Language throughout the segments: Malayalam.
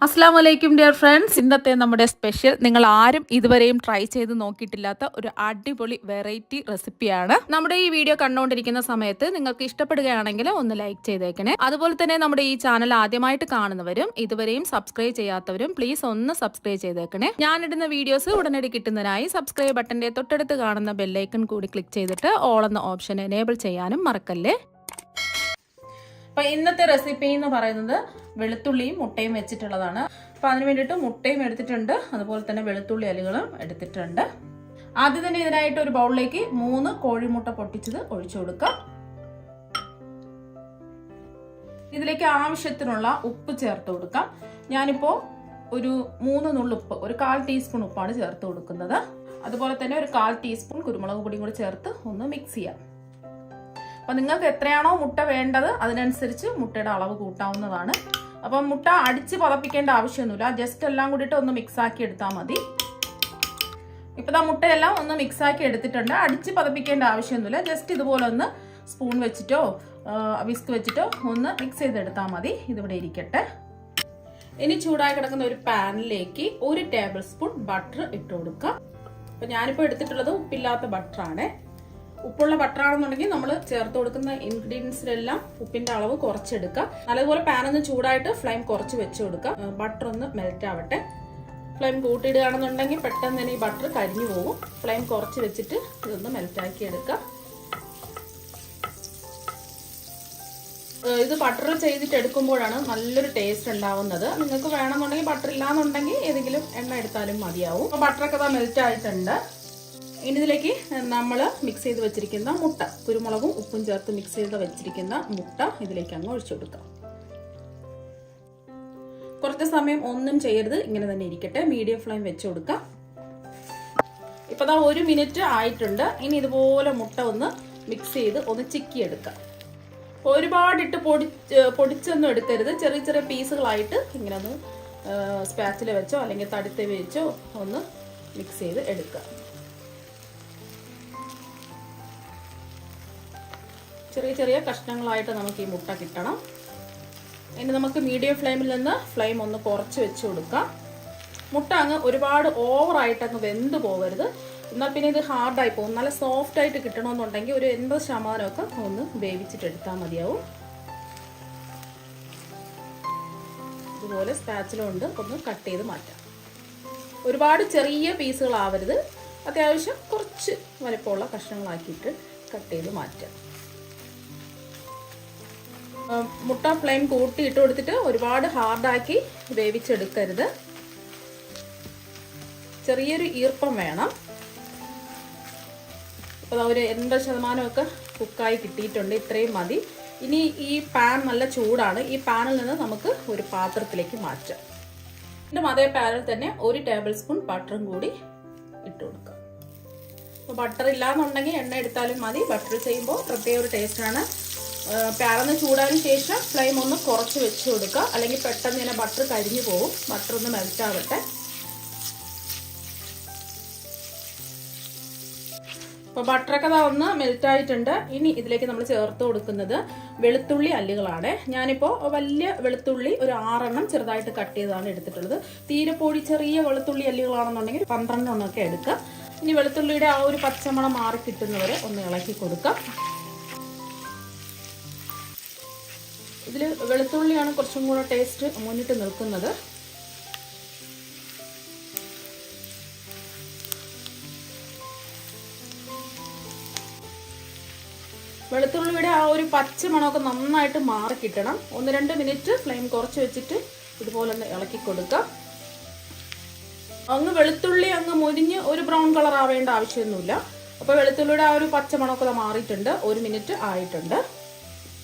അസ്സലാമലൈക്കും ഡിയർ ഫ്രണ്ട്സ്. ഇന്നത്തെ നമ്മുടെ സ്പെഷ്യൽ നിങ്ങൾ ആരും ഇതുവരെയും ട്രൈ ചെയ്ത് നോക്കിയിട്ടില്ലാത്ത ഒരു അടിപൊളി വെറൈറ്റി റെസിപ്പിയാണ്. നമ്മുടെ ഈ വീഡിയോ കണ്ടുകൊണ്ടിരിക്കുന്ന സമയത്ത് നിങ്ങൾക്ക് ഇഷ്ടപ്പെടുകയാണെങ്കിൽ ഒന്ന് ലൈക്ക് ചെയ്തേക്കണേ. അതുപോലെ തന്നെ നമ്മുടെ ഈ ചാനൽ ആദ്യമായിട്ട് കാണുന്നവരും ഇതുവരെയും സബ്സ്ക്രൈബ് ചെയ്യാത്തവരും പ്ലീസ് ഒന്ന് സബ്സ്ക്രൈബ് ചെയ്തേക്കണേ. ഞാനിടുന്ന വീഡിയോസ് ഉടനടി കിട്ടുന്നതിനായി സബ്സ്ക്രൈബ് ബട്ടന്റെ തൊട്ടടുത്ത് കാണുന്ന ബെല്ലൈക്കൺ കൂടി ക്ലിക്ക് ചെയ്തിട്ട് ഓൾ എന്ന ഓപ്ഷൻ എനേബിൾ ചെയ്യാനും മറക്കല്ലേ. അപ്പൊ ഇന്നത്തെ റെസിപ്പി എന്ന് പറയുന്നത് വെളുത്തുള്ളിയും മുട്ടയും വെച്ചിട്ടുള്ളതാണ്. അപ്പൊ അതിന് വേണ്ടിയിട്ട് മുട്ടയും എടുത്തിട്ടുണ്ട്, അതുപോലെ തന്നെ വെളുത്തുള്ളി അലുകളും എടുത്തിട്ടുണ്ട്. ആദ്യം തന്നെ ഇതിനായിട്ട് ഒരു ബൗളിലേക്ക് 3 കോഴിമുട്ട പൊട്ടിച്ചത് ഒഴിച്ചു കൊടുക്കാം. ഇതിലേക്ക് ആവശ്യത്തിനുള്ള ഉപ്പ് ചേർത്ത് കൊടുക്കാം. ഞാനിപ്പോ ഒരു 3 നുള്ളുപ്പ്, ഒരു 1/4 ടീസ്പൂൺ ഉപ്പാണ് ചേർത്ത് കൊടുക്കുന്നത്. അതുപോലെ തന്നെ ഒരു 1/4 ടീസ്പൂൺ കുരുമുളക് പൊടിയും കൂടി ചേർത്ത് ഒന്ന് മിക്സ് ചെയ്യാം. അപ്പൊ നിങ്ങൾക്ക് എത്രയാണോ മുട്ട വേണ്ടത് അതിനനുസരിച്ച് മുട്ടയുടെ അളവ് കൂട്ടാവുന്നതാണ്. അപ്പം മുട്ട അടിച്ച് പതപ്പിക്കേണ്ട ആവശ്യമൊന്നുമില്ല, ജസ്റ്റ് എല്ലാം കൂടിയിട്ട് ഒന്ന് മിക്സ് ആക്കി എടുത്താൽ മതി. ഇപ്പൊ മുട്ടയെല്ലാം ഒന്ന് മിക്സ് ആക്കി എടുത്തിട്ടുണ്ട്. അടിച്ച് പതപ്പിക്കേണ്ട ആവശ്യമൊന്നുമില്ല, ജസ്റ്റ് ഇതുപോലെ ഒന്ന് സ്പൂൺ വെച്ചിട്ടോ വിസ്ക് വെച്ചിട്ടോ ഒന്ന് മിക്സ് ചെയ്തെടുത്താൽ മതി. ഇതിവിടെ ഇരിക്കട്ടെ. ഇനി ചൂടായി കിടക്കുന്ന ഒരു പാനിലേക്ക് 1 ടേബിൾ സ്പൂൺ ബട്ടർ ഇട്ട് കൊടുക്കാം. അപ്പൊ ഞാനിപ്പോ എടുത്തിട്ടുള്ളത് ഉപ്പില്ലാത്ത ബട്ടറാണ്. ഉപ്പുള്ള ബട്ടറാണെന്നുണ്ടെങ്കിൽ നമ്മൾ ചേർത്ത് കൊടുക്കുന്ന ഇൻഗ്രീഡിയൻസിലെല്ലാം ഉപ്പിന്റെ അളവ് കുറച്ചെടുക്കുക. നല്ലതുപോലെ പാൻ ഒന്ന് ചൂടായിട്ട് ഫ്ലെയിം കുറച്ച് വെച്ച് കൊടുക്കുക. ബട്ടർ ഒന്ന് മെൽറ്റ് ആവട്ടെ. ഫ്ലെയിം കൂട്ടിയിടുകയാണെന്നുണ്ടെങ്കിൽ പെട്ടെന്ന് തന്നെ ഈ ബട്ടർ കരിഞ്ഞു പോകും. ഫ്ലെയിം കുറച്ച് വെച്ചിട്ട് ഇതൊന്ന് മെൽറ്റാക്കി എടുക്കുക. ഇത് ബട്ടർ ചെയ്തിട്ട് എടുക്കുമ്പോഴാണ് നല്ലൊരു ടേസ്റ്റ് ഉണ്ടാവുന്നത്. നിങ്ങൾക്ക് വേണമെന്നുണ്ടെങ്കിൽ ബട്ടർ ഇല്ലാന്നുണ്ടെങ്കിൽ ഏതെങ്കിലും എണ്ണ എടുത്താലും മതിയാവും. ബട്ടറൊക്കെ മെൽറ്റ് ആയിട്ടുണ്ട്. ഇനി ഇതിലേക്ക് നമ്മൾ മിക്സ് ചെയ്ത് വെച്ചിരിക്കുന്ന മുട്ട, കുരുമുളകും ഉപ്പും ചേർത്ത് മിക്സ് ചെയ്ത് വെച്ചിരിക്കുന്ന മുട്ട ഇതിലേക്ക് അങ്ങ് ഒഴിച്ചു കൊടുക്കാം. കുറച്ച് സമയം ഒന്നും ചെയ്യരുത്, ഇങ്ങനെ തന്നെ ഇരിക്കട്ടെ. മീഡിയം ഫ്ലെയിം വെച്ച് കൊടുക്കാം. ഇപ്പൊ 1 മിനിറ്റ് ആയിട്ടുണ്ട്. ഇനി ഇതുപോലെ മുട്ട ഒന്ന് മിക്സ് ചെയ്ത് ഒന്ന് ചിക്കി എടുക്കാം. ഒരുപാടിട്ട് പൊടിച്ചൊന്നും എടുക്കരുത്. ചെറിയ ചെറിയ പീസുകളായിട്ട് ഇങ്ങനെ ഒന്ന് സ്പാച്ചില വെച്ചോ അല്ലെങ്കിൽ തടുത്ത വെച്ചോ ഒന്ന് മിക്സ് ചെയ്ത് എടുക്കുക. ചെറിയ ചെറിയ കഷ്ണങ്ങളായിട്ട് നമുക്ക് ഈ മുട്ട കിട്ടണം. ഇനി നമുക്ക് മീഡിയം ഫ്ലെയിമിൽ നിന്ന് ഫ്ലെയിം ഒന്ന് കുറച്ച് വെച്ച് കൊടുക്കാം. മുട്ട അങ്ങ് ഒരുപാട് ഓവറായിട്ട് അങ്ങ് വെന്ത് പോകരുത്, എന്നാൽ പിന്നെ ഇത് ഹാർഡായി പോകും. നല്ല സോഫ്റ്റ് ആയിട്ട് കിട്ടണമെന്നുണ്ടെങ്കിൽ ഒരു 80% ഒന്ന് വേവിച്ചിട്ട് എടുത്താൽ മതിയാവും. ഇതുപോലെ സ്പാച്ചില കൊണ്ട് ഒന്ന് കട്ട് ചെയ്ത് മാറ്റാം. ഒരുപാട് ചെറിയ പീസുകളാവരുത്, അത്യാവശ്യം കുറച്ച് വലിപ്പമുള്ള കഷ്ണങ്ങളാക്കിയിട്ട് കട്ട് ചെയ്ത് മാറ്റാം. മുട്ട ഫ്ലെയിം കൂട്ടി ഇട്ട് കൊടുത്തിട്ട് ഒരുപാട് ഹാർഡാക്കി വേവിച്ചെടുക്കരുത്. ചെറിയൊരു ഈർപ്പം വേണം. അപ്പോൾ ഒരു 80% കുക്കായി കിട്ടിയിട്ടുണ്ട്. ഇത്രയും മതി. ഇനി ഈ പാൻ നല്ല ചൂടാണ്. ഈ പാനിൽ നിന്ന് നമുക്ക് ഒരു പാത്രത്തിലേക്ക് മാറ്റാം. വീണ്ടും അതേ പാനിൽ തന്നെ 1 ടേബിൾ സ്പൂൺ ബട്ടറും കൂടി ഇട്ട് കൊടുക്കാം. അപ്പോൾ ബട്ടർ ഇല്ലാന്നുണ്ടെങ്കിൽ എണ്ണ എടുത്താലും മതി. ബട്ടർ ചെയ്യുമ്പോൾ പ്രത്യേക ഒരു ടേസ്റ്റാണ്. പാനൊന്ന് ചൂടായതിനു ശേഷം ഫ്ലെയിം ഒന്ന് കുറച്ച് വെച്ച് കൊടുക്കുക, അല്ലെങ്കിൽ പെട്ടെന്ന് തന്നെ ബട്ടർ കരിഞ്ഞു പോകും. ബട്ടർ ഒന്ന് മെൽറ്റ് ആവട്ടെ. അപ്പോൾ ബട്ടറൊക്കെ ഒന്ന് മെൽറ്റ് ആയിട്ടുണ്ട്. ഇനി ഇതിലേക്ക് നമ്മൾ ചേർത്ത് കൊടുക്കുന്നത് വെളുത്തുള്ളി അല്ലികളാണ്. ഞാനിപ്പോൾ വലിയ വെളുത്തുള്ളി ഒരു 6 എണ്ണം ചെറുതായിട്ട് കട്ട് ചെയ്താണ് എടുത്തിട്ടുള്ളത്. തീരെ പൊടി ചെറിയ വെളുത്തുള്ളി അല്ലികളാണെന്നുണ്ടെങ്കിൽ 12 എണ്ണമൊക്കെ എടുക്കുക. ഇനി വെളുത്തുള്ളിയുടെ ആ ഒരു പച്ചമണം മാറി കിട്ടുന്നവരെ ഒന്ന് ഇളക്കി കൊടുക്കാം. ഇതിൽ വെളുത്തുള്ളിയാണ് കുറച്ചും കൂടെ ടേസ്റ്റ് മുന്നിട്ട് നിൽക്കുന്നത്. വെളുത്തുള്ളിയുടെ ആ ഒരു പച്ചമണമൊക്കെ നന്നായിട്ട് മാറി കിട്ടണം. 1-2 മിനിറ്റ് ഫ്ലെയിം കുറച്ച് വെച്ചിട്ട് ഇതുപോലെ ഒന്ന് ഇളക്കി കൊടുക്കാം. അങ്ങ് വെളുത്തുള്ളി അങ്ങ് മുരിഞ്ഞ് ഒരു ബ്രൗൺ കളർ ആവേണ്ട ആവശ്യമൊന്നുമില്ല. അപ്പോൾ വെളുത്തുള്ളിയുടെ ആ ഒരു പച്ചമണമൊക്കെ മാറിയിട്ടുണ്ട്. 1 മിനിറ്റ് ആയിട്ടുണ്ട്.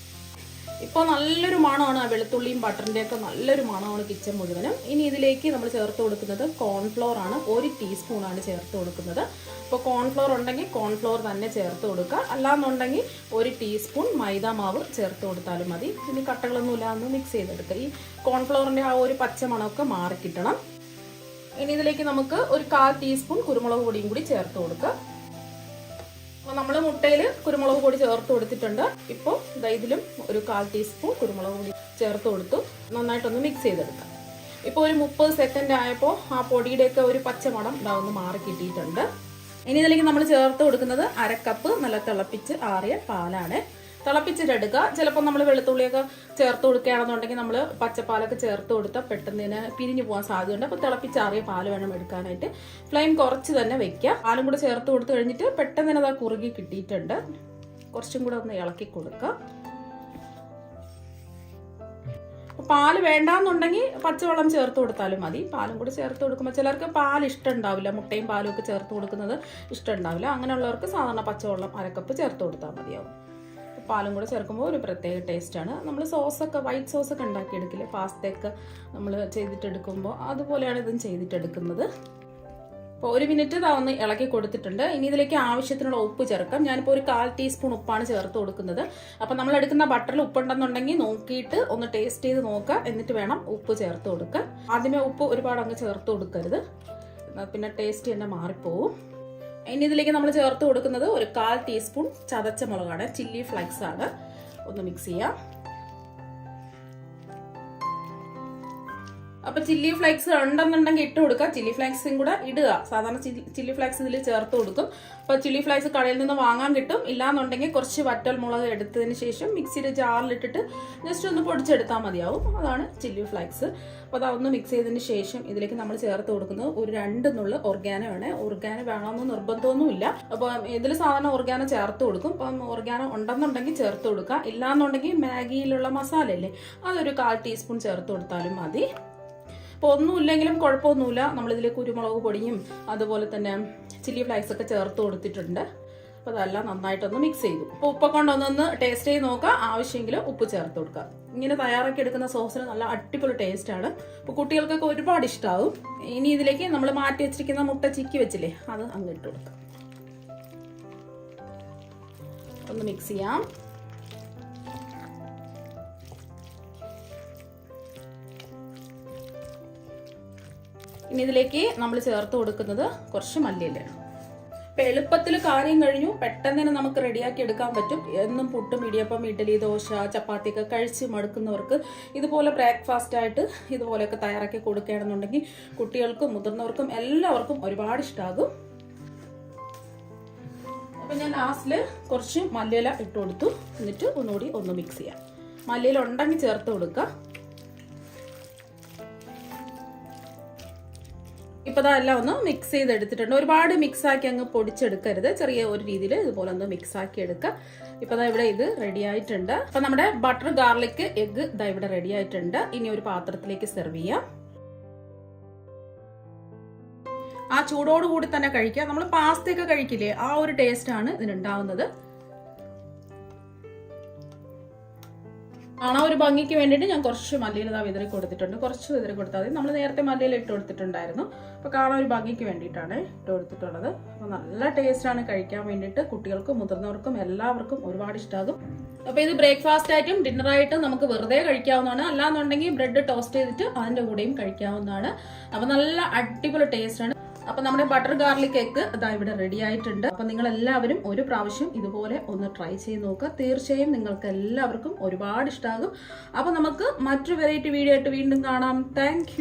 ഇപ്പോൾ നല്ലൊരു മണമാണ്, വെളുത്തുള്ളിയും ബട്ടറിൻ്റെയൊക്കെ നല്ലൊരു മണമാണ് കിച്ചൺ മുഴുവനും. ഇനി ഇതിലേക്ക് നമ്മൾ ചേർത്ത് കൊടുക്കുന്നത് കോൺഫ്ലോർ ആണ്. 1 ടീസ്പൂണാണ് ചേർത്ത് കൊടുക്കുന്നത്. അപ്പോൾ കോൺഫ്ലോർ ഉണ്ടെങ്കിൽ കോൺഫ്ലോർ തന്നെ ചേർത്ത് കൊടുക്കുക, അല്ലാന്നുണ്ടെങ്കിൽ 1 ടീസ്പൂൺ മൈദ മാവ് ചേർത്ത് കൊടുത്താലും മതി. ഇനി കട്ടകളൊന്നും ഇല്ലാന്ന് മിക്സ് ചെയ്തെടുക്കുക. ഈ കോൺഫ്ലോറിൻ്റെ ആ ഒരു പച്ചമണമൊക്കെ മാറിക്കിട്ടണം. ഇനി ഇതിലേക്ക് നമുക്ക് ഒരു 1/4 ടീസ്പൂൺ കുരുമുളക് പൊടിയും കൂടി ചേർത്ത് കൊടുക്കുക. അപ്പോൾ നമ്മൾ മുട്ടയിൽ കുരുമുളക് പൊടി ചേർത്ത് കൊടുത്തിട്ടുണ്ട്. ഇപ്പോൾ ഇതിലും ഒരു 1/4 ടീസ്പൂൺ കുരുമുളക് പൊടി ചേർത്ത് കൊടുത്തു. നന്നായിട്ടൊന്ന് മിക്സ് ചെയ്തെടുക്കാം. ഇപ്പോൾ ഒരു 30 സെക്കൻഡ് ആയപ്പോൾ ആ പൊടിയുടെയൊക്കെ ഒരു പച്ചമണം ഇതാവുന്ന മാറി കിട്ടിയിട്ടുണ്ട്. ഇനി ഇതിലേക്ക് നമ്മൾ ചേർത്ത് കൊടുക്കുന്നത് 1/2 കപ്പ് നല്ല തിളപ്പിച്ച് ആറിയ പാലാണ്. തിളപ്പിച്ചിട്ടെടുക്കുക. ചിലപ്പോൾ നമ്മൾ വെളുത്തുള്ളിയൊക്കെ ചേർത്ത് കൊടുക്കുകയാണെന്നുണ്ടെങ്കിൽ നമ്മൾ പച്ചപ്പാലൊക്കെ ചേർത്ത് കൊടുത്താൽ പെട്ടെന്ന് പിരിഞ്ഞു പോകാൻ സാധ്യതയുണ്ട്. അപ്പോൾ തിളപ്പിച്ചാറിയ പാൽ വേണം എടുക്കാനായിട്ട്. ഫ്ലെയിം കുറച്ച് തന്നെ വെക്കുക. പാലും കൂടെ ചേർത്ത് കൊടുത്തു കഴിഞ്ഞിട്ട് പെട്ടെന്ന് തന്നെ അത് കുറുകി കിട്ടിയിട്ടുണ്ട്. കുറച്ചും കൂടെ ഒന്ന് ഇളക്കി കൊടുക്കുക. പാല് വേണ്ടാന്നുണ്ടെങ്കിൽ പച്ചവെള്ളം ചേർത്ത് കൊടുത്താലും മതി. പാലും കൂടെ ചേർത്ത് കൊടുക്കുമ്പോൾ ചിലർക്ക് പാൽ ഇഷ്ടം ഉണ്ടാവില്ല, മുട്ടയും പാലും ഒക്കെ ചേർത്ത് കൊടുക്കുന്നത് ഇഷ്ടം ഉണ്ടാവില്ല. അങ്ങനെയുള്ളവർക്ക് സാധാരണ പച്ചവെള്ളം 1/2 കപ്പ് ചേർത്ത് കൊടുത്താൽ മതിയാവും. പാലും കൂടെ ചേർക്കുമ്പോൾ ഒരു പ്രത്യേക ടേസ്റ്റാണ്. നമ്മൾ സോസൊക്കെ വൈറ്റ് സോസൊക്കെ ഉണ്ടാക്കിയെടുക്കില്ലേ, പാസ്തയൊക്കെ നമ്മൾ ചെയ്തിട്ടെടുക്കുമ്പോൾ അതുപോലെയാണ് ഇതും ചെയ്തിട്ടെടുക്കുന്നത്. അപ്പോൾ 1 മിനിറ്റ് ഒന്ന് ഇളക്കി കൊടുത്തിട്ടുണ്ട്. ഇനി ഇതിലേക്ക് ആവശ്യത്തിനുള്ള ഉപ്പ് ചേർക്കാം. ഞാനിപ്പോൾ ഒരു 1/4 ടീസ്പൂൺ ഉപ്പാണ് ചേർത്ത് കൊടുക്കുന്നത്. അപ്പം നമ്മൾ എടുക്കുന്ന ബട്ടറിൽ ഉപ്പുണ്ടെന്നുണ്ടെങ്കിൽ നോക്കിയിട്ട് ഒന്ന് ടേസ്റ്റ് ചെയ്ത് നോക്കുക. എന്നിട്ട് വേണം ഉപ്പ് ചേർത്ത് കൊടുക്കുക. ആദ്യമേ ഉപ്പ് ഒരുപാട് അങ്ങ് ചേർത്ത് കൊടുക്കരുത്, പിന്നെ ടേസ്റ്റ് തന്നെ മാറിപ്പോവും. ഇനി ഇതിലേക്ക് നമ്മൾ ചേർത്ത് കൊടുക്കുന്നത് ഒരു 1/4 ടീസ്പൂൺ ചതച്ച മുളകാണ്, ചില്ലി ഫ്ലേക്സ് ആണ്. ഒന്ന് മിക്സ് ചെയ്യാം. അപ്പൊ ചില്ലി ഫ്ലേക്സ് ഉണ്ടെന്നുണ്ടെങ്കിൽ ഇട്ട് കൊടുക്കുക. ചില്ലി ഫ്ലേക്സും കൂടെ ഇടുക. സാധാരണ ചില്ലി ഫ്ലേക്സ് ഇതിൽ ചേർത്ത് കൊടുക്കും. അപ്പൊ ചില്ലി ഫ്ലേക്സ് കടയിൽ നിന്ന് വാങ്ങാൻ കിട്ടും. ഇല്ലാന്നുണ്ടെങ്കിൽ കുറച്ച് വറ്റൽ മുളക് എടുത്തതിന് ശേഷം മിക്സിയുടെ ജാറിലിട്ടിട്ട് ജസ്റ്റ് ഒന്ന് പൊടിച്ചെടുത്താൽ മതിയാവും. അതാണ് ചില്ലി ഫ്ലേക്സ്. അപ്പോൾ അതൊന്ന് മിക്സ് ചെയ്തതിന് ശേഷം ഇതിലേക്ക് നമ്മൾ ചേർത്ത് കൊടുക്കുന്നത് ഒരു 2 നുള്ള് ഒർഗാനോ ആണ്. ഒർഗാനോ വേണമെന്ന് നിർബന്ധമൊന്നുമില്ല. അപ്പോൾ ഇതിൽ സാധാരണ ഒർഗാനോ ചേർത്ത് കൊടുക്കും. അപ്പം ഒർഗാനോ ഉണ്ടെന്നുണ്ടെങ്കിൽ ചേർത്ത് കൊടുക്കുക. ഇല്ലാന്നുണ്ടെങ്കിൽ മാഗിയിലുള്ള മസാല അല്ലേ, അതൊരു 1/4 ടീസ്പൂൺ ചേർത്ത് കൊടുത്താലും മതി. അപ്പോൾ ഒന്നുമില്ലെങ്കിലും കുഴപ്പമൊന്നുമില്ല. നമ്മളിതിൽ കുരുമുളക് പൊടിയും അതുപോലെ തന്നെ ചില്ലി ഫ്ലേക്സ് ഒക്കെ ചേർത്ത് കൊടുത്തിട്ടുണ്ട്. അപ്പോൾ അതെല്ലാം നന്നായിട്ടൊന്ന് മിക്സ് ചെയ്തു. അപ്പോൾ ഉപ്പൊക്കെ കൊണ്ടൊന്ന് ടേസ്റ്റ് ചെയ്ത് നോക്കുക. ആവശ്യമെങ്കിൽ ഉപ്പ് ചേർത്ത് കൊടുക്കുക. ഇങ്ങനെ തയ്യാറാക്കി എടുക്കുന്ന സോസിന് നല്ല അടിപൊളി ടേസ്റ്റാണ്. അപ്പോൾ കുട്ടികൾക്കൊക്കെ ഒരുപാട് ഇഷ്ടമാവും. ഇനി ഇതിലേക്ക് നമ്മൾ മാറ്റി വെച്ചിരിക്കുന്ന മുട്ട ചിക്കി വെച്ചില്ലേ, അത് അങ്ങ് ഇട്ട് കൊടുക്കുക. ഒന്ന് മിക്സ് ചെയ്യാം. ഇനി ഇതിലേക്ക് നമ്മൾ ചേർത്ത് കൊടുക്കുന്നത് കുറച്ച് മല്ലിയിലയാണ്. ഇപ്പം എളുപ്പത്തിൽ കാര്യം കഴിഞ്ഞു. പെട്ടെന്ന് തന്നെ നമുക്ക് റെഡിയാക്കി എടുക്കാൻ പറ്റും. എന്നും പുട്ടും ഇടിയപ്പം ഇഡ്ഡലി ദോശ ചപ്പാത്തിയൊക്കെ കഴിച്ച് മടുക്കുന്നവർക്ക് ഇതുപോലെ ബ്രേക്ക്ഫാസ്റ്റ് ആയിട്ട് ഇതുപോലെയൊക്കെ തയ്യാറാക്കി കൊടുക്കുകയാണെന്നുണ്ടെങ്കിൽ കുട്ടികൾക്കും മുതിർന്നവർക്കും എല്ലാവർക്കും ഒരുപാട് ഇഷ്ടമാകും. അപ്പം ഞാൻ ലാസ്റ്റിൽ കുറച്ച് മല്ലിയില ഇട്ട് കൊടുത്തു. എന്നിട്ട് ഒന്നുകൂടി ഒന്ന് മിക്സ് ചെയ്യാം. മല്ലിയില ഉണ്ടെങ്കിൽ ചേർത്ത് കൊടുക്കുക. ഇപ്പോൾ അതെല്ലാം ഒന്ന് മിക്സ് ചെയ്തെടുത്തിട്ടുണ്ട്. ഒരുപാട് മിക്സ് ആക്കി അങ്ങ് പൊടിച്ചെടുക്കരുത്. ചെറിയ ഒരു രീതിയിൽ ഇതുപോലെ ഒന്ന് മിക്സ് ആക്കി എടുക്കുക. ഇപ്പോൾ ഇവിടെ ഇത് റെഡി ആയിട്ടുണ്ട്. അപ്പം നമ്മുടെ ബട്ടർ ഗാർലിക് എഗ് ഇവിടെ റെഡി ആയിട്ടുണ്ട്. ഇനി ഒരു പാത്രത്തിലേക്ക് സെർവ് ചെയ്യാം. ആ ചൂടോടുകൂടി തന്നെ കഴിക്കുക. നമ്മൾ പാസ്തയൊക്കെ കഴിക്കില്ലേ, ആ ഒരു ടേസ്റ്റാണ് ഇതിനുണ്ടാവുന്നത്. കാണാൻ ഒരു ഭംഗിക്ക് വേണ്ടിയിട്ട് ഞാൻ കുറച്ച് മല്ലിയില വിതറി കൊടുത്തിട്ടുണ്ട്. കുറച്ച് വിതറി കൊടുത്താൽ മതി. നമ്മൾ നേരത്തെ മല്ലിയില ഇട്ട് കൊടുത്തിട്ടുണ്ടായിരുന്നു. അപ്പോൾ കാണാൻ ഒരു ഭംഗിക്ക് വേണ്ടിയിട്ടാണ് ഇട്ട് കൊടുത്തിട്ടുള്ളത്. അപ്പോൾ നല്ല ടേസ്റ്റാണ് കഴിക്കാൻ വേണ്ടിയിട്ട്. കുട്ടികൾക്കും മുതിർന്നവർക്കും എല്ലാവർക്കും ഒരുപാട് ഇഷ്ടമാകും. അപ്പോൾ ഇത് ബ്രേക്ക്ഫാസ്റ്റ് ആയിട്ടും ഡിന്നറായിട്ടും നമുക്ക് വെറുതെ കഴിക്കാവുന്നതാണ്. അല്ലാന്നുണ്ടെങ്കിൽ ബ്രെഡ് ടോസ്റ്റ് ചെയ്തിട്ട് അതിൻ്റെ കൂടെയും കഴിക്കാവുന്നതാണ്. അപ്പോൾ നല്ല അടിപൊളി ടേസ്റ്റാണ്. അപ്പൊ നമ്മുടെ ബട്ടർ ഗാർലിക് എഗ് ഇവിടെ റെഡി ആയിട്ടുണ്ട്. അപ്പൊ നിങ്ങൾ എല്ലാവരും ഒരു പ്രാവശ്യം ഇതുപോലെ ഒന്ന് ട്രൈ ചെയ്ത് നോക്കുക. തീർച്ചയായും നിങ്ങൾക്ക് എല്ലാവർക്കും ഒരുപാട് ഇഷ്ടമാകും. അപ്പൊ നമുക്ക് മറ്റൊരു വെറൈറ്റി വീഡിയോ ആയിട്ട് വീണ്ടും കാണാം. താങ്ക്